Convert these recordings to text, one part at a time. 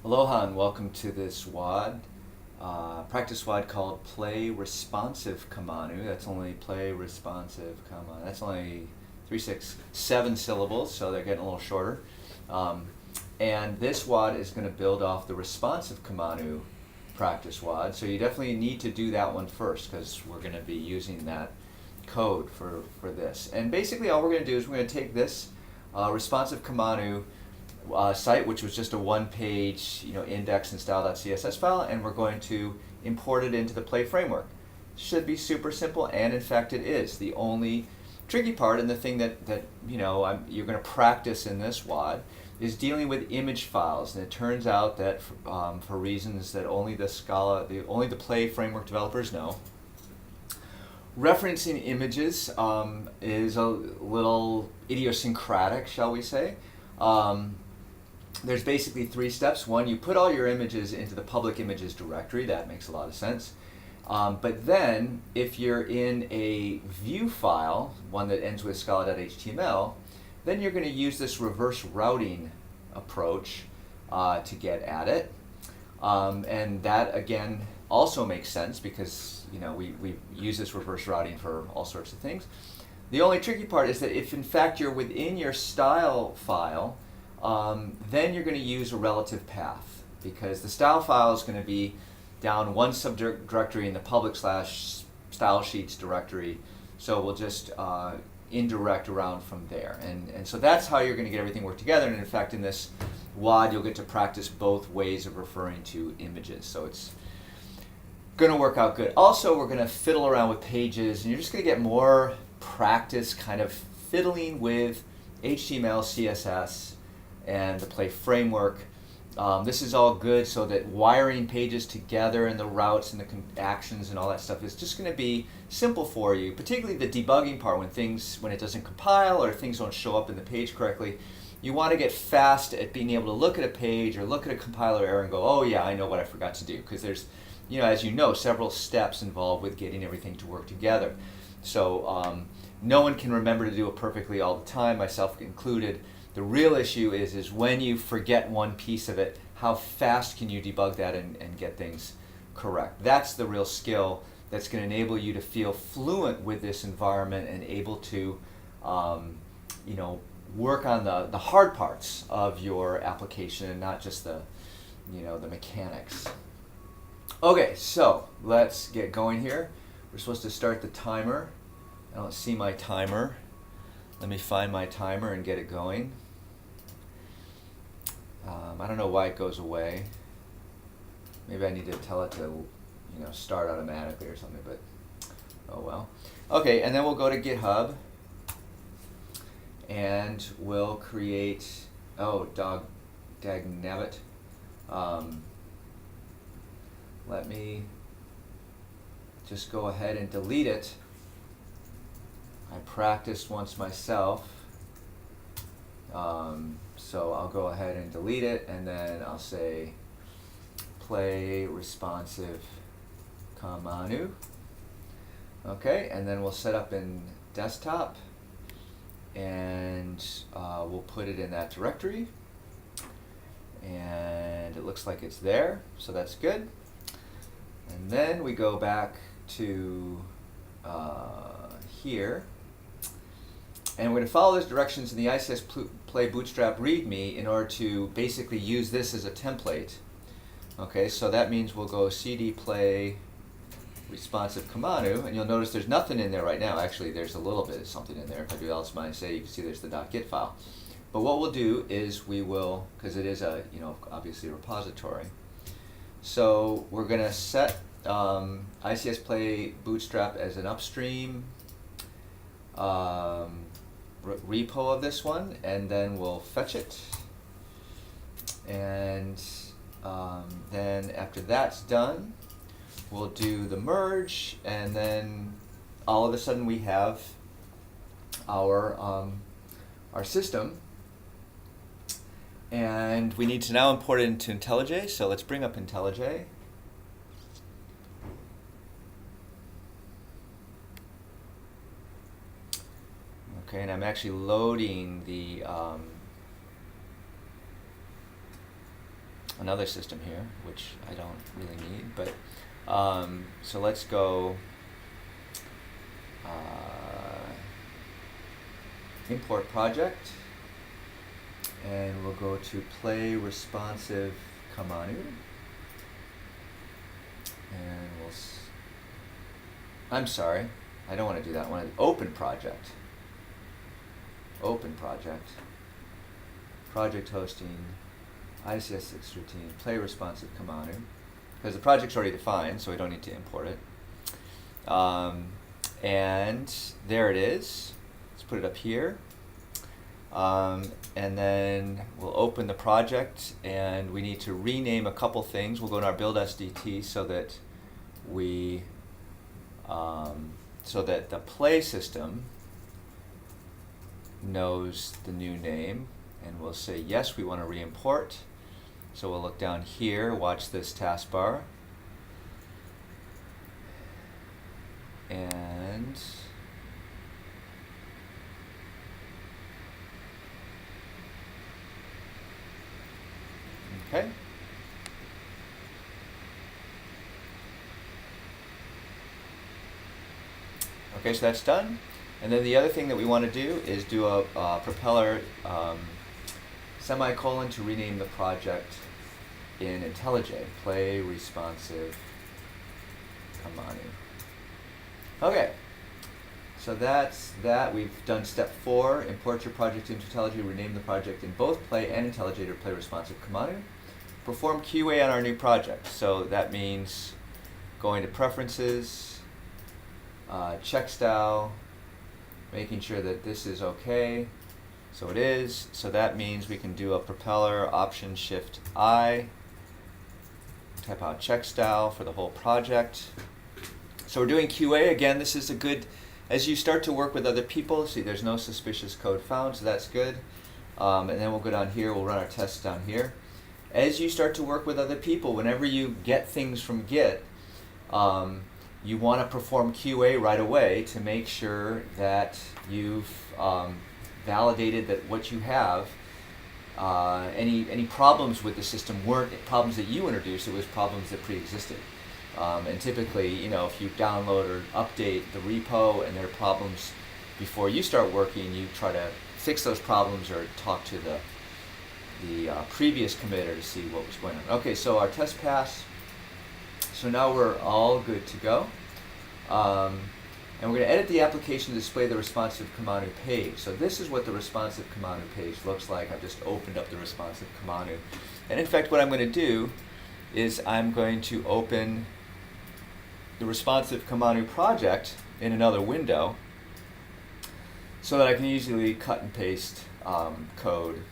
Aloha and welcome to this WOD, practice WOD called Play Responsive Kamanu. That's only Play Responsive Kamanu. That's only 3, 6, 7 syllables, so they're getting a little shorter. And this WOD is going to build off the Responsive Kamanu practice WOD. So you definitely need to do that one first because we're going to be using that code for this. And basically all we're going to do is we're going to take this Responsive Kamanu site, which was just a one-page, index and style.css file, and we're going to import it into the Play framework. Should be super simple, and in fact it is. The only tricky part, and the thing that you're going to practice in this WOD, is dealing with image files. And it turns out that for reasons that only the Play framework developers know, referencing images is a little idiosyncratic, shall we say. There's basically 3 steps. One, you put all your images into the public images directory. That makes a lot of sense. But then, if you're in a view file, one that ends with scala.html, then you're going to use this reverse routing approach to get at it. And that, again, also makes sense because we use this reverse routing for all sorts of things. The only tricky part is that if, in fact, you're within your style file, then you're going to use a relative path because the style file is going to be down one subdirectory in the public / style sheets directory. So we'll just indirect around from there. And so that's how you're going to get everything work together. And in fact, in this WOD, you'll get to practice both ways of referring to images. So it's going to work out good. Also, we're going to fiddle around with pages, and you're just going to get more practice kind of fiddling with HTML, CSS, and the Play framework. This is all good so that wiring pages together and the routes and the actions and all that stuff is just going to be simple for you, particularly the debugging part when it doesn't compile or things don't show up in the page correctly. You want to get fast at being able to look at a page or look at a compiler error and go, oh yeah, I know what I forgot to do, because there's, as you know, several steps involved with getting everything to work together. So no one can remember to do it perfectly all the time, myself included. The real issue is when you forget one piece of it, how fast can you debug that and get things correct? That's the real skill that's going to enable you to feel fluent with this environment and able to work on the hard parts of your application and not just the mechanics. Okay, so let's get going here. We're supposed to start the timer. I don't see my timer. Let me find my timer and get it going. I don't know why it goes away. Maybe I need to tell it to, start automatically or something, but oh well. Okay, and then we'll go to GitHub and we'll create, dagnabbit. Let me just go ahead and delete it. I practiced once myself. So I'll go ahead and delete it, and then I'll say Play Responsive Kamanu. Okay, and then we'll set up in desktop, and we'll put it in that directory. And it looks like it's there, so that's good. And then we go back to here. And we're going to follow those directions in the ICS Play Bootstrap README in order to basically use this as a template. Okay, so that means we'll go cd play responsive Kamanu, and you'll notice there's nothing in there right now. Actually, there's a little bit of something in there. If I do ls-a, you can see there's the .git file. But what we'll do is we will, because it is a, obviously a repository. So we're going to set ICS Play Bootstrap as an upstream repo of this one, and then we'll fetch it, and then after that's done, we'll do the merge, and then all of a sudden we have our system, and we need to now import it into IntelliJ. So let's bring up IntelliJ. Okay, and I'm actually loading the another system here, which I don't really need, but so let's go import project, and we'll go to play responsive Kamanu, and I'm sorry, I don't want to do that one. Open project, project hosting, ICS 613, play responsive Kamanu, because the project's already defined, so we don't need to import it. And there it is. Let's put it up here. And then we'll open the project, and we need to rename a couple things. We'll go to our build SDT so that the play system knows the new name, and we'll say yes, we want to re-import. So we'll look down here, watch this taskbar, and okay. Okay, so that's done. And then the other thing that we want to do is do a propeller semicolon to rename the project in IntelliJ, play responsive Kamanu. Okay, so that's that. We've done step 4, import your project into IntelliJ, rename the project in both play and IntelliJ to play responsive Kamanu. Perform QA on our new project. So that means going to preferences, check style, making sure that this is okay. So it is. So that means we can do a propeller option shift I, type out check style for the whole project. So we're doing QA. Again, this is a good, as you start to work with other people, see there's no suspicious code found, so that's good. And then we'll go down here, we'll run our tests down here. As you start to work with other people, whenever you get things from Git, you want to perform QA right away to make sure that you've validated that what you have, any problems with the system weren't problems that you introduced, it was problems that pre-existed. And typically, you know, if you download or update the repo and there are problems before you start working, you try to fix those problems or talk to the previous committer to see what was going on. Okay, so our test passed. So now we're all good to go. And we're going to edit the application to display the responsive Kamanu page. So this is what the responsive Kamanu page looks like. I've just opened up the responsive Kamanu. And in fact, what I'm going to do is I'm going to open the responsive Kamanu project in another window so that I can easily cut and paste code.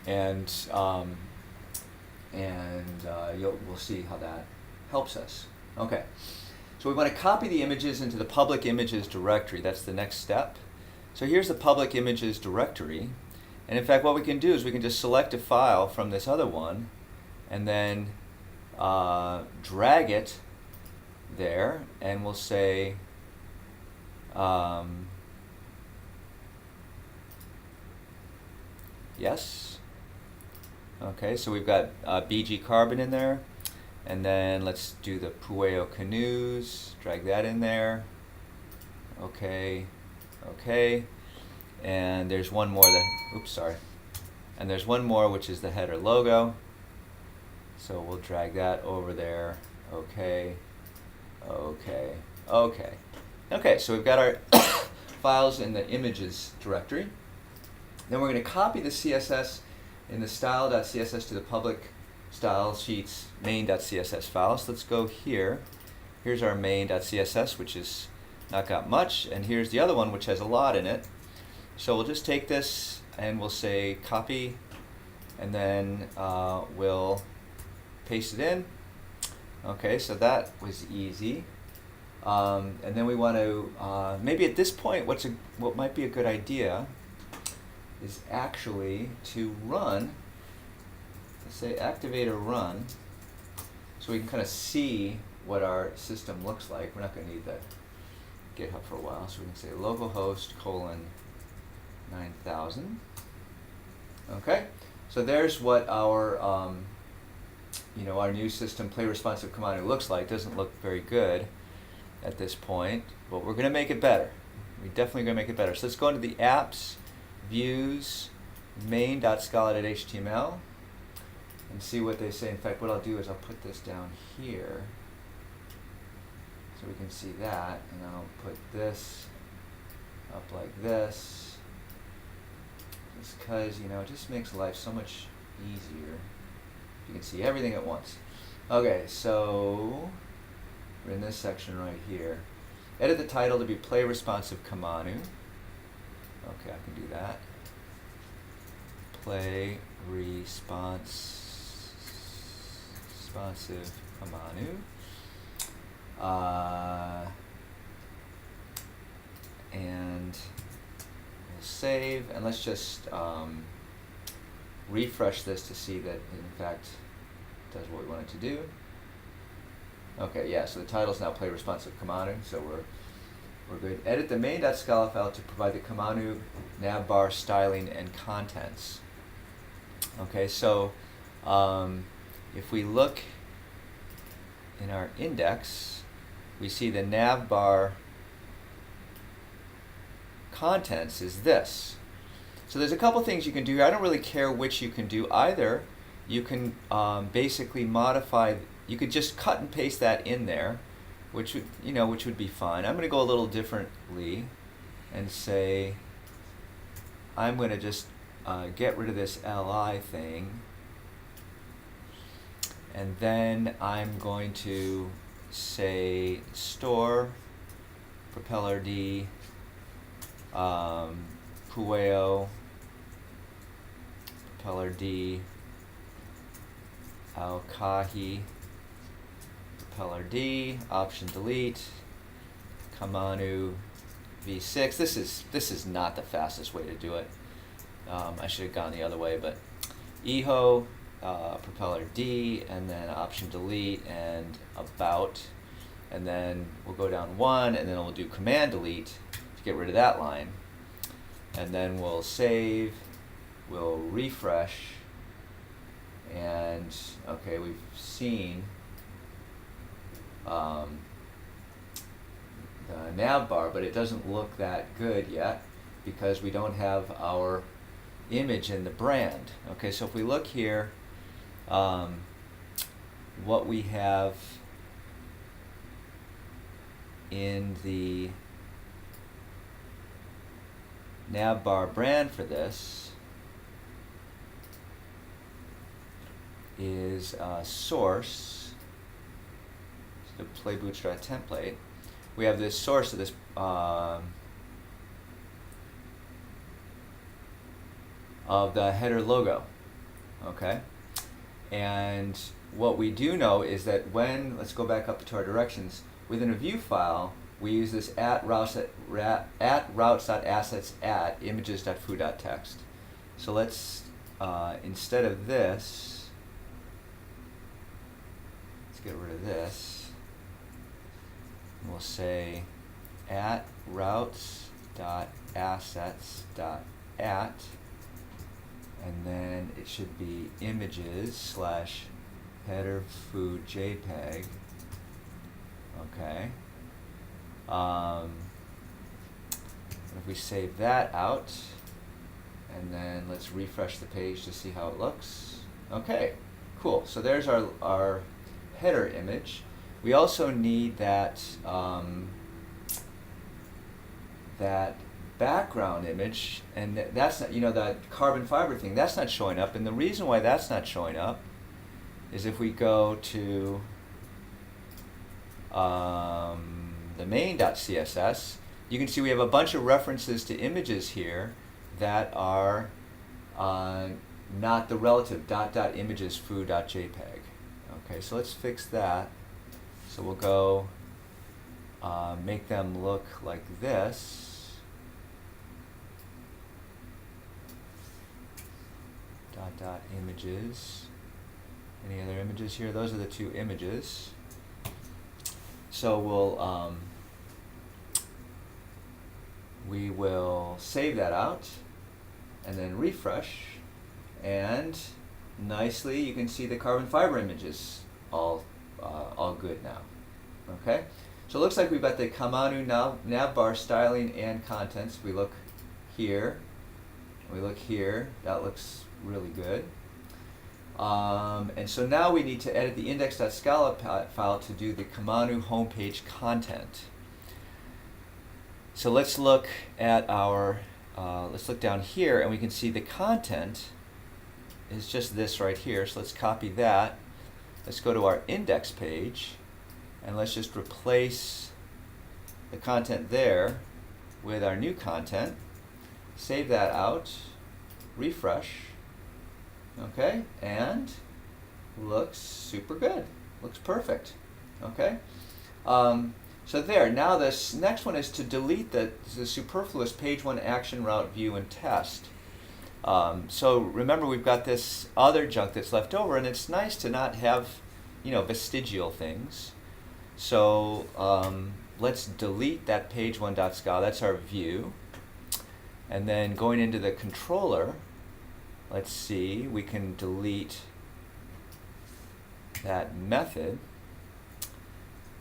And we'll see how that helps us. Okay, so we want to copy the images into the public images directory. That's the next step. So here's the public images directory. And in fact, what we can do is we can just select a file from this other one and then drag it there, and we'll say yes. Okay, so we've got BG Carbon in there, and then let's do the Pueo Canoes, drag that in there. Okay, okay, and there's one more and there's one more which is the header logo, so we'll drag that over there. Okay, okay, okay. Okay, so we've got our files in the images directory. Then we're going to copy the CSS in the style.css to the public style sheets main.css files. Let's go here. Here's our main.css, which is not got much, and here's the other one which has a lot in it. So we'll just take this and we'll say copy, and then we'll paste it in. Okay, so that was easy. And then we want to maybe at this point what might be a good idea is actually to run, let's say activate a run, so we can kind of see what our system looks like. We're not going to need that GitHub for a while, so we can say localhost :9000. Okay, So there's what our our new system, Play Responsive Kamanu, looks like. Doesn't look very good at this point, but we're going to make it better. We're definitely going to make it better. So let's go into the apps, views, main.scala.html, and see what they say. In fact, what I'll do is I'll put this down here so we can see that, and I'll put this up like this, just because, it just makes life so much easier. You can see everything at once. Okay, so we're in this section right here. Edit the title to be Play Responsive Kamanu. Okay, I can do that. Play responsive Kamanu. And we'll save, and let's just refresh this to see that it in fact does what we want it to do. Okay, yeah, so the title's now Play Responsive Kamanu, so we're good. Edit the main.scala file to provide the Kamanu navbar styling and contents. Okay, so if we look in our index, we see the navbar contents is this. So there's a couple things you can do here. I don't really care which you can do either. You can basically modify. You could just cut and paste that in there, which would be fine. I'm going to go a little differently and say I'm going to just get rid of this li thing, and then I'm going to say store propeller D Pueo propeller D Alkahi propeller D option delete Kamanu V6. This is not the fastest way to do it. I should have gone the other way, but eho propeller D, and then option delete and about, and then we'll go down one, and then we'll do command delete to get rid of that line, and then we'll save, we'll refresh, and okay, we've seen the nav bar, but it doesn't look that good yet because we don't have our image in the brand. Okay, so if we look here, what we have in the navbar brand for this is source, the play bootstrap template. We have this source of this of the header logo, okay? And what we do know is that when, let's go back up to our directions, within a view file, we use this at routes.assets at images.foo.text. So let's, instead of this, let's get rid of this. We'll say at routes.assets.at, and then it should be images / header foo JPEG. Okay. And if we save that out, and then let's refresh the page to see how it looks. Okay, cool. So there's our header image. We also need that that background image, and that's not, that carbon fiber thing, that's not showing up. And the reason why that's not showing up is if we go to the main.css, you can see we have a bunch of references to images here that are not the relative .images foo.jpg. Okay, so let's fix that. So we'll go make them look like this. .images. Any other images here? Those are the two images. So we will save that out and then refresh, And nicely, you can see the carbon fiber images all good now. Okay, so it looks like we've got the Kamanu nav bar styling and contents. We look here, we look here. That looks really good. And so now we need to edit the index.scala file to do the Kamanu homepage content. So let's look at our, let's look down here, and we can see the content is just this right here. So let's copy that. Let's go to our index page, and let's just replace the content there with our new content. Save that out, refresh. Okay, and looks super good. Looks perfect. Okay, so there. Now this next one is to delete the superfluous page one action route view and test. So remember, we've got this other junk that's left over, and it's nice to not have, vestigial things. So let's delete that page one.scala. That's our view, and then going into the controller. Let's see, we can delete that method.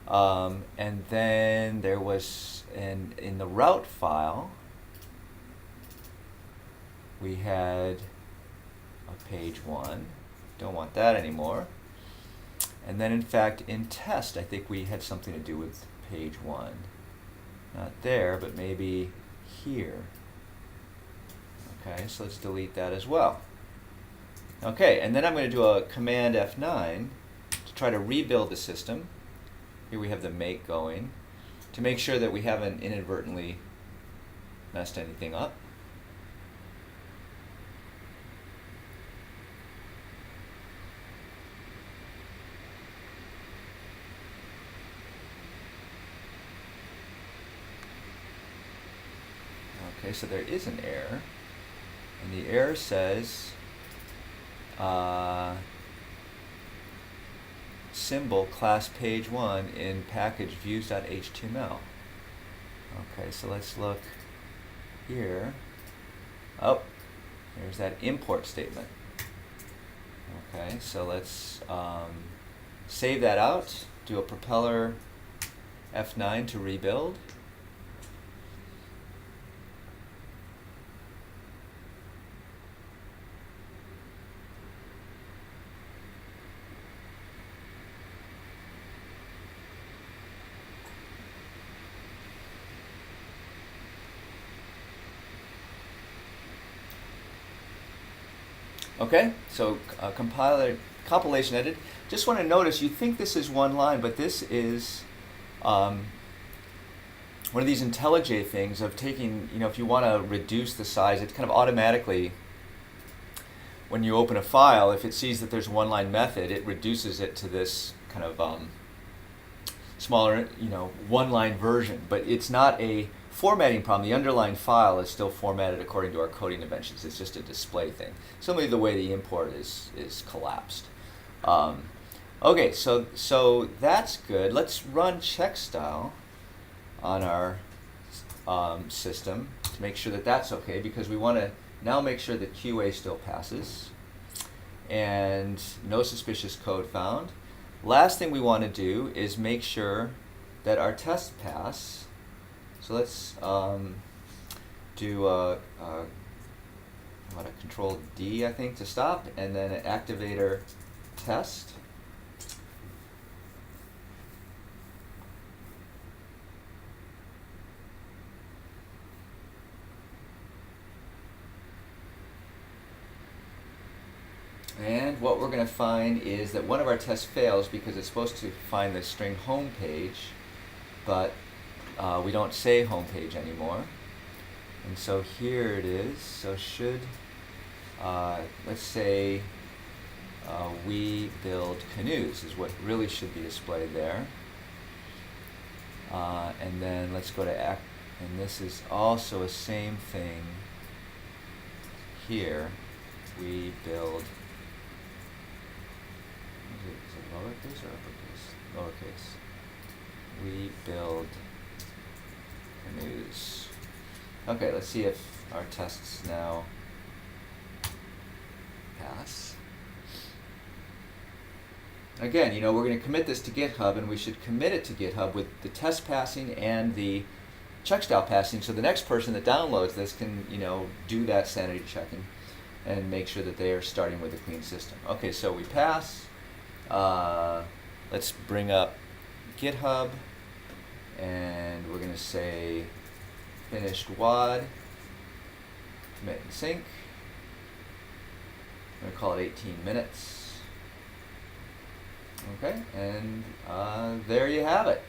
And then there was, in the route file, we had a page one. Don't want that anymore. And then in fact, in test, I think we had something to do with page one. Not there, but maybe here. Okay, so let's delete that as well. Okay, and then I'm going to do a Command F9 to try to rebuild the system. Here we have the make going, to make sure that we haven't inadvertently messed anything up. Okay, so there is an error, and the error says symbol class page one in package views.html. Okay, so let's look here. Oh, there's that import statement. Okay, so let's save that out, do a propeller F9 to rebuild. Okay, so compilation edit. Just want to notice, you think this is one line, but this is one of these IntelliJ things of taking, if you want to reduce the size, it kind of automatically, when you open a file, if it sees that there's a one-line method, it reduces it to this kind of smaller, one-line version. But it's not a formatting problem. The underlying file is still formatted according to our coding conventions. It's just a display thing. Simply the way the import is collapsed. Okay, so that's good. Let's run check style on our system to make sure that that's okay, because we want to now make sure that QA still passes and no suspicious code found. Last thing we want to do is make sure that our tests pass. So let's do a Control D, I think, to stop, and then an activator test. And what we're going to find is that one of our tests fails because it's supposed to find the string home page, but we don't say home page anymore. And so here it is. So should, let's say, we build canoes is what really should be displayed there. And then let's go to act, and this is also the same thing here. We build, is it lowercase or uppercase? Lowercase. We build canoes. Okay, let's see if our tests now pass. Again, you know, we're going to commit this to GitHub, and we should commit it to GitHub with the test passing and the check style passing, so the next person that downloads this can, you know, do that sanity checking and make sure that they are starting with a clean system. Okay, so we pass. Let's bring up GitHub, and we're going to say finished WAD, commit and sync. I'm going to call it 18 minutes. Okay, and there you have it.